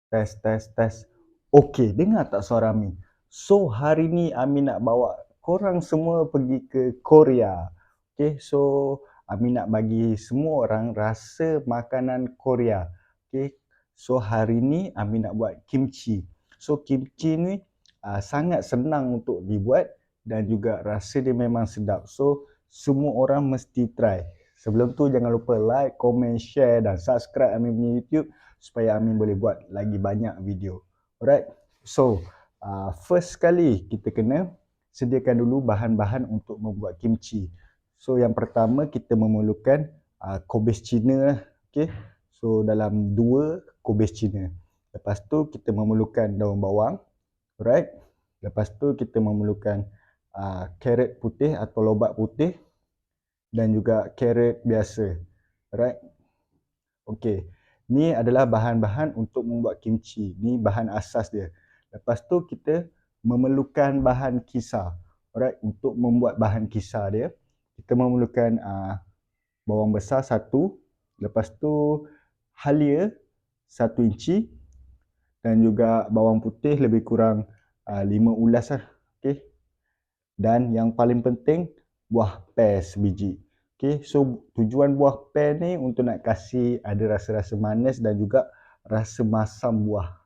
Tes, tes, tes. Okey, dengar tak suara Amin? So, hari ni Amin nak bawa korang semua pergi ke Korea. Okay, so Amin nak bagi semua orang rasa makanan Korea. Okay, so hari ni Amin nak buat kimchi. So, kimchi ni sangat senang untuk dibuat dan juga rasa dia memang sedap. So, semua orang mesti try. Sebelum tu jangan lupa like, komen, share dan subscribe Amin punya YouTube supaya Amin boleh buat lagi banyak video. Alright, so first sekali kita kena sediakan dulu bahan-bahan untuk membuat kimchi. So yang pertama kita memerlukan kubis Cina. Okay, so dalam 2 kubis Cina. Lepas tu kita memerlukan daun bawang. Alright, lepas tu kita memerlukan carrot putih atau lobak putih dan juga carrot biasa. Alright, okey. Ni adalah bahan-bahan untuk membuat kimchi. Ni bahan asas dia. Lepas tu kita memerlukan bahan kisar. Alright, untuk membuat bahan kisar dia, kita memerlukan bawang besar 1, lepas tu halia 1 inci dan juga bawang putih lebih kurang 5 ulas lah. Okey. Dan yang paling penting buah pear sebiji. Okay, so tujuan buah pear ni untuk nak kasih ada rasa-rasa manis dan juga rasa masam buah.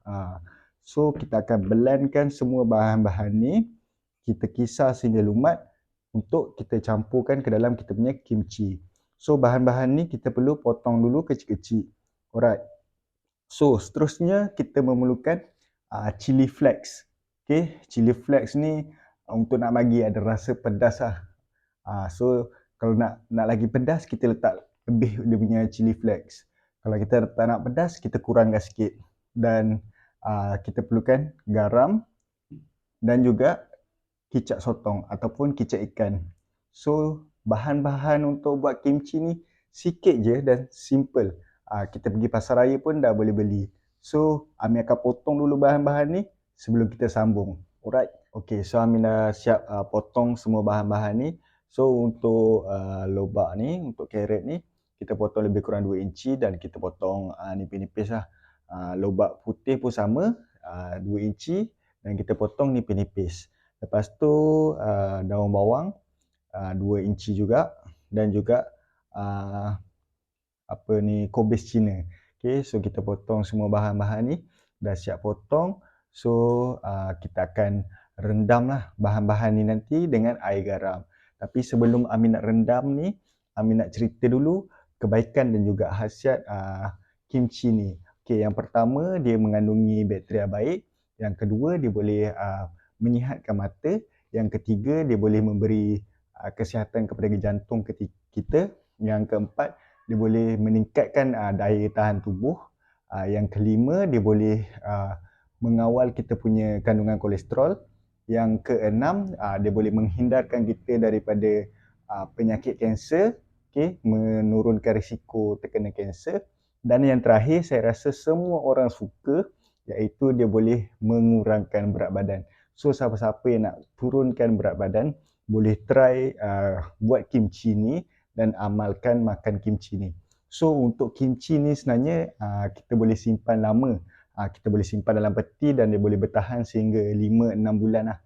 So kita akan blendkan semua bahan-bahan ni, kita kisar sehingga lumat untuk kita campurkan ke dalam kita punya kimchi. So bahan-bahan ni kita perlu potong dulu kecil-kecil. Alright. So seterusnya kita memerlukan chili flakes. Okay, chili flakes ni untuk nak bagi ada rasa pedas lah. So kalau nak lagi pedas, kita letak lebih dia punya chili flakes. Kalau kita tak nak pedas, kita kurangkan sikit. Dan kita perlukan garam dan juga kicap sotong ataupun kicap ikan. So bahan-bahan untuk buat kimchi ni sikit je dan simple. Kita pergi pasar raya pun dah boleh beli. So Amin akan potong dulu bahan-bahan ni sebelum kita sambung. Alright. Okay, so Amin dah siap potong semua bahan-bahan ni. So untuk lobak ni, untuk carrot ni, kita potong lebih kurang 2 inci dan kita potong nipis-nipis lah. Lobak putih pun sama, 2 inci dan kita potong nipis-nipis. Lepas tu daun bawang 2 inci juga dan juga kubis Cina. Okay, so kita potong semua bahan-bahan ni, dah siap potong. So kita akan rendam lah bahan-bahan ni nanti dengan air garam. Tapi sebelum Amin nak rendam ni, Amin nak cerita dulu kebaikan dan juga khasiat kimchi ni. Okay, yang pertama dia mengandungi bakteria baik. Yang kedua dia boleh menyihatkan mata. Yang ketiga dia boleh memberi kesihatan kepada jantung kita. Yang keempat dia boleh meningkatkan daya tahan tubuh. Yang kelima dia boleh mengawal kita punya kandungan kolesterol. Yang keenam dia boleh menghindarkan kita daripada penyakit kanser, okay, menurunkan risiko terkena kanser. Dan yang terakhir saya rasa semua orang suka, iaitu dia boleh mengurangkan berat badan. So siapa-siapa yang nak turunkan berat badan boleh try buat kimchi ni dan amalkan makan kimchi ni. So untuk kimchi ni sebenarnya kita boleh simpan lama. Kita boleh simpan dalam peti dan dia boleh bertahan sehingga 5-6 bulan lah.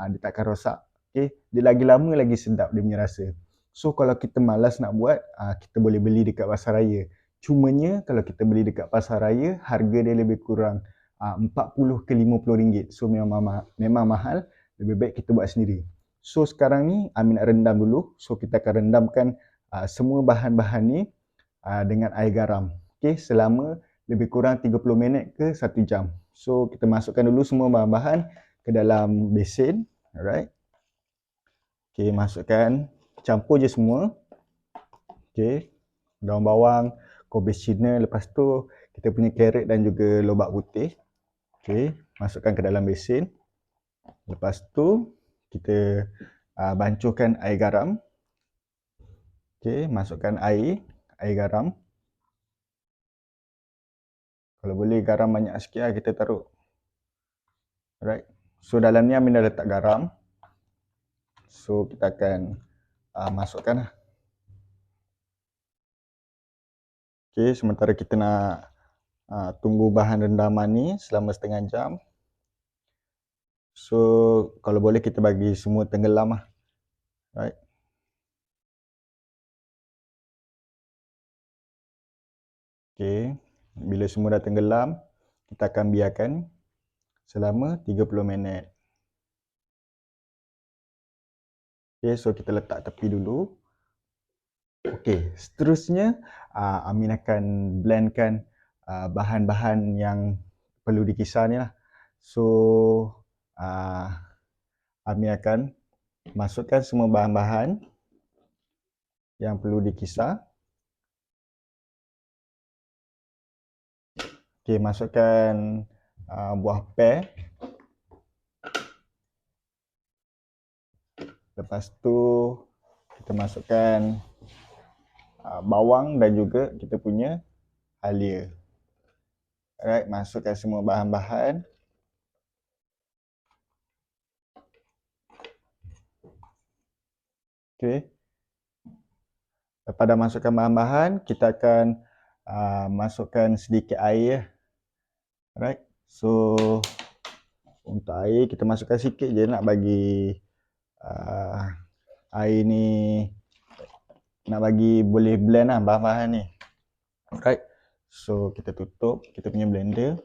Dia takkan rosak. Okay? Dia lagi lama lagi sedap dia punya rasa. So kalau kita malas nak buat, kita boleh beli dekat pasar raya. Cumanya kalau kita beli dekat pasar raya, harga dia lebih kurang 40 ke 50 ringgit. So memang mahal, lebih baik kita buat sendiri. So sekarang ni Amin nak rendam dulu. So kita akan rendamkan semua bahan-bahan ni dengan air garam. Okay, selama lebih kurang 30 minit ke 1 jam. So kita masukkan dulu semua bahan-bahan ke dalam besen. Alright. Okay, masukkan, campur je semua. Okay, daun bawang, kubis Cina, lepas tu kita punya carrot dan juga lobak putih. Okay, masukkan ke dalam besen. Lepas tu kita bancuhkan air garam. Okay, masukkan air garam. Kalau boleh garam banyak sikit lah kita taruh. Alright. So dalam ni Amin dah letak garam. So kita akan masukkan lah. Okay, sementara kita nak tunggu bahan rendaman ni selama setengah jam. So kalau boleh kita bagi semua tenggelam lah. Right. Okay. Bila semua dah tenggelam, kita akan biarkan selama 30 minit. Okay, so kita letak tepi dulu. Okay, seterusnya Amin akan blendkan bahan-bahan yang perlu dikisar ni lah. So Amin akan masukkan semua bahan-bahan yang perlu dikisar. Okay, masukkan buah pear. Lepas tu kita masukkan bawang dan juga kita punya halia. Alright, masukkan semua bahan-bahan. Okay. Lepas dah masukkan bahan-bahan, kita akan masukkan sedikit air. Alright, so untuk air kita masukkan sikit je, nak bagi air ni, nak bagi boleh blend lah bahan-bahan ni. Alright, so kita tutup kita punya blender.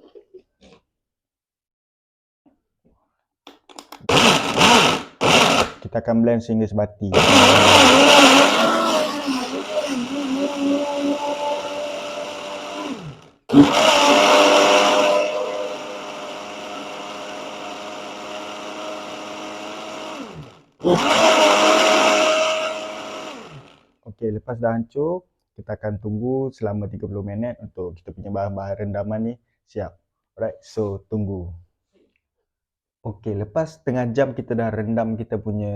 Kita akan blend sehingga sebati. Okey, lepas dah hancur, kita akan tunggu selama 30 minit untuk kita punya bahan-bahan rendaman ni siap. Alright, so tunggu. Okey, lepas setengah jam kita dah rendam kita punya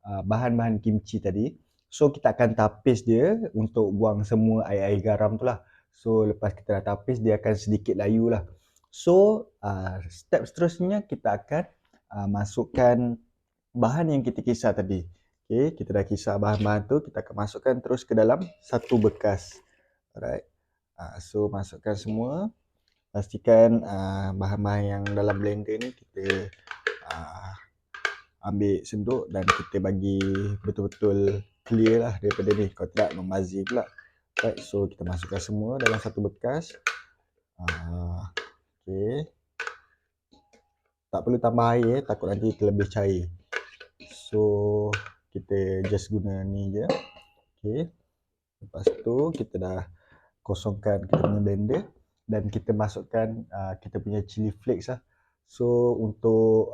bahan-bahan kimchi tadi. So kita akan tapis dia untuk buang semua air-air garam tu lah. So lepas kita dah tapis, dia akan sedikit layu lah. So step seterusnya kita akan masukkan bahan yang kita kisar tadi. Okay, kita dah kisar bahan-bahan tu, kita akan masukkan terus ke dalam satu bekas. Alright, so masukkan semua. Pastikan bahan-bahan yang dalam blender ni kita ambil senduk dan kita bagi betul-betul clear lah daripada ni. Kalau tidak membazir pula. Right, so kita masukkan semua dalam satu bekas. Okay. Tak perlu tambah air, takut nanti terlebih cair. So kita just guna ni je. Okay. Lepas tu kita dah kosongkan kita punya blender dan kita masukkan kita punya chili flakes lah. So untuk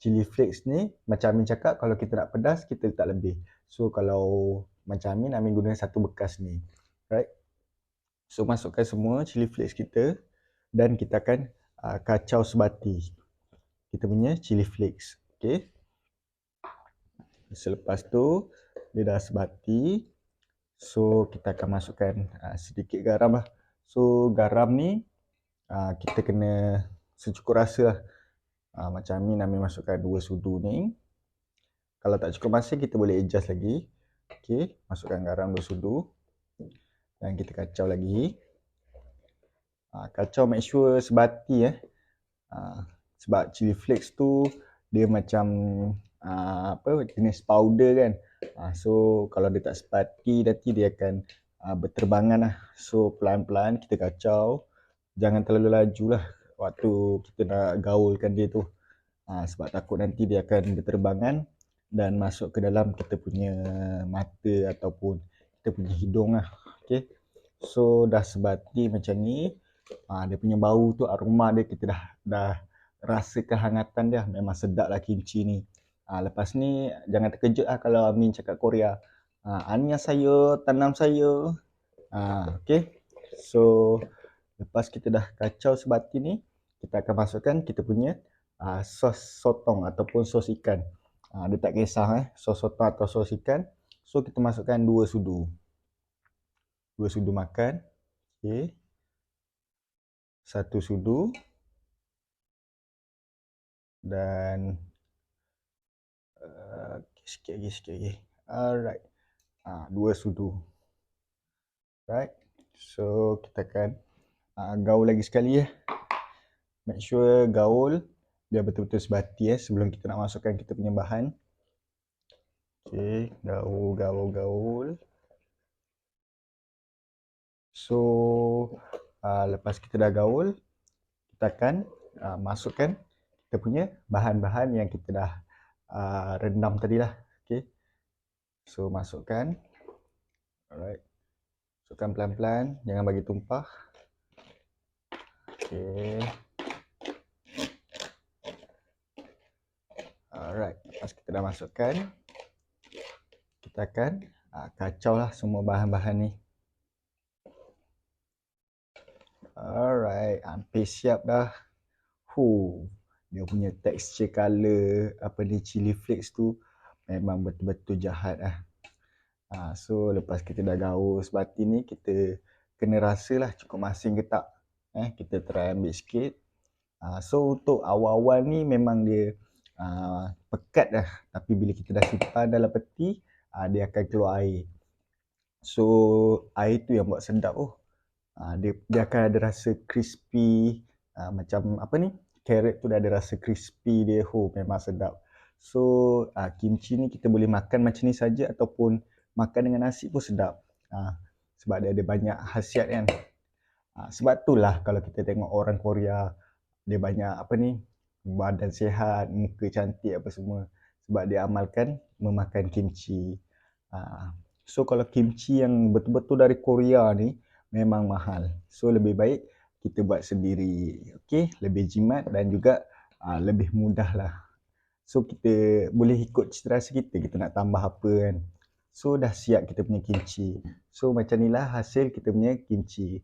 chili flakes ni macam Amin cakap, kalau kita nak pedas kita letak lebih. So kalau macam Amin guna satu bekas ni. Right. So masukkan semua chili flakes kita dan kita akan kacau sebati kita punya chili flakes. Okay. Selepas tu dia dah sebati, so kita akan masukkan sedikit garam lah. So garam ni kita kena secukup rasa lah. Macam Amin masukkan 2 sudu ni. Kalau tak cukup masa kita boleh adjust lagi. Okay, masukkan garam 2 sudu dan kita kacau lagi. Kacau make sure sebati sebab chili flakes tu dia macam jenis powder kan. So kalau dia tak sebati nanti dia akan berterbangan lah. So pelan-pelan kita kacau, jangan terlalu laju lah waktu kita nak gaulkan dia tu. Sebab takut nanti dia akan berterbangan dan masuk ke dalam kita punya mata ataupun kita punya hidung lah. Okay, so dah sebati macam ni. Dia punya bau tu, aroma dia kita dah rasa kehangatan dia. Memang sedap lah kimchi ni. Lepas ni jangan terkejut lah kalau Amin cakap Korea. Annyeonghaseyo, tanam sayo. Okay, so lepas kita dah kacau sebati ni, kita akan masukkan kita punya sos sotong ataupun sos ikan. Dia tak kisah sos sotong atau sos ikan. So kita masukkan 2 sudu. 2 sudu makan. Okay, 1 sudu dan sikit lagi. Alright, 2 sudu. Right, so kita akan Gaul lagi sekali ya. Make sure gaul biar betul-betul sebati sebelum kita nak masukkan kita punya bahan. Okey, gaul. So lepas kita dah gaul, kita akan masukkan kita punya bahan-bahan yang kita dah rendam tadi lah. Okey. So masukkan. Alright. Masukkan pelan-pelan, jangan bagi tumpah. Okey. Alright, lepas kita dah masukkan, kita akan kacau lah semua bahan-bahan ni. Alright, hampir siap dah. Dia punya texture color chili flakes tu memang betul-betul jahat lah. So lepas kita dah gaul sebati ni, kita kena rasalah cukup masin ke tak. Kita try ambil sikit. So untuk awal-awal ni memang dia pekat dah, tapi bila kita dah simpan dalam peti, dia akan keluar air. So air tu yang buat sedap dia akan ada rasa crispy, macam carrot tu dah ada rasa crispy dia, memang sedap. So kimchi ni kita boleh makan macam ni saja ataupun makan dengan nasi pun sedap. Sebab dia ada banyak khasiat kan. Sebab itulah kalau kita tengok orang Korea, dia banyak badan sihat, muka cantik apa semua, sebab dia amalkan memakan kimchi. So kalau kimchi yang betul-betul dari Korea ni memang mahal. So lebih baik kita buat sendiri. Okey, lebih jimat dan juga lebih mudah lah. So kita boleh ikut cita rasa kita nak tambah apa kan. So dah siap kita punya kimchi. So macam inilah hasil kita punya kimchi.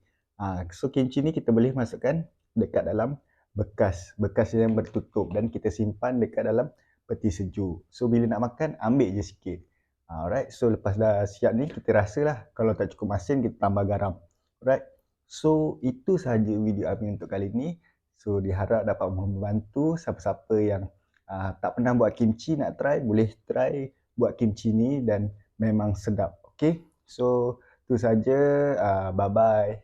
So kimchi ni kita boleh masukkan dekat dalam bekas yang bertutup dan kita simpan dekat dalam peti sejuk. So bila nak makan, ambil je sikit. Alright, so lepas dah siap ni kita rasalah, kalau tak cukup masin kita tambah garam. Alright, so itu sahaja video Amin untuk kali ni. So diharap dapat membantu siapa-siapa yang tak pernah buat kimchi, nak try, boleh try buat kimchi ni dan memang sedap. Okay, so itu saja, bye bye.